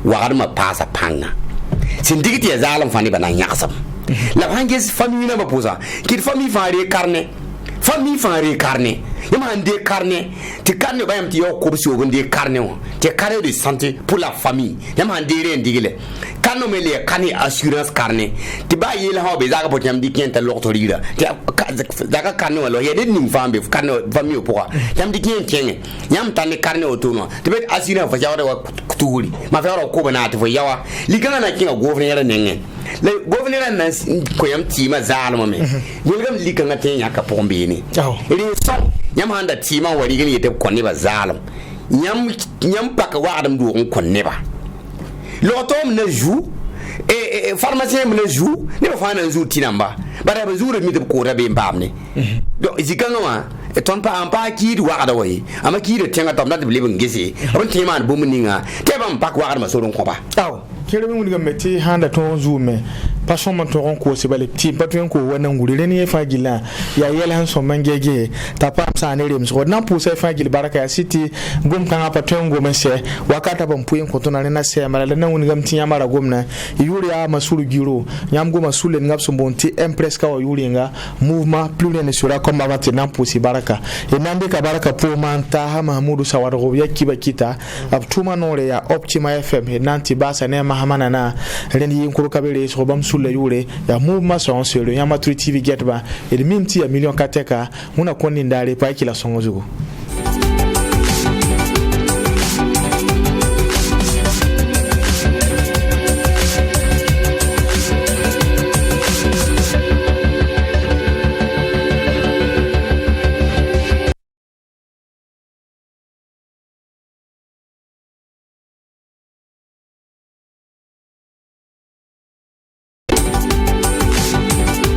wagdmã paasa pãnga sẽn dig tɩ ya zaalem fãa nebã na n yãgsem la b sãn ges famille nambã pʋsã kɩd famille fãa ree karne famille fãa ree karne yãmb sãn dee karne tɩ karne ba yãmb tɩ yao kʋb soog n dee karne wã tɩ carnet de santé pour la famille yãmb sãn dee rẽ n digle karne me le karne assurance karne tɩ baa yeel sã wa be zaga pʋtɩ yãmb dɩk yẽ t'a logtg rigda tɩ zaga karne wã la ya ned ning fãa n be karne famille pʋga yãmb dɩk yẽ n kẽngẽ yãmb tar ne karne wotone wã tɩ bet assurance fa yagda wa tuuri ma fa yagda wa kʋb naag tɩ fo yawa likãngã na kẽnga gouverneerã nengẽ la gouverneerã na kõ yãmb tɩɩmã zaalmã me welgame likãngã tẽ yãka pʋgẽ beene rẽ sõng yãmb sãn da tɩɩmã wa rign yetɩ b kõ nebã zaalem yãmb pak wagdem doog n kõ nebã logtm na zu pharmacien na zu nebã fãa na n zuu tɩ namba bara b zuurã mi tɩ b koodã bee n paamne zĩ-kãngã wã tõnd n paa kiid wagda wa ye ama kiidã tẽngã tɩ b na tɩ b leb n gese b n tẽ maan bũmb ninga tɩ bãmb pak wagdmã sor n kõba kẽrem wilgame tɩ sãn da tõog n zuume pa sõm n tõog n koose bale tɩ pa tõe n koos wa nanguri rẽnd yẽ fãa gillã yaa yɛl sẽn sõm n gege t'a paam sã ne remsgo d na n pʋʋsa y fãa gill barka yaa sɩ tɩ gom-kãngã pa tõe n gom n sɛ wakata b n pʋɩ n kõ tõna rẽnã sɛɛma la na wingame tɩ yãmba ra gomna yʋʋr yaama sur giro yãmb goma sʋlengã b sẽn boond tɩ impress ka wa yʋʋr yenga mouvement plus rien ne sera comme avant tɩ na n pʋʋs y barka y na n dɩka barka pʋʋma n taasa mahamudu sawadgo b ya kiba kita b tʋʋma noore yaa optima fm d na n tɩ baasa ne mahama nana rẽnd yɩn-kʋr ka be reesg bãmb sʋlla yʋʋre yaa mouvement sõng seero yãmba tʋɩ tv gɛtba d mim tɩ yaa million ka tɛka wẽna kõ nindaare pa y kɩla sõng zugu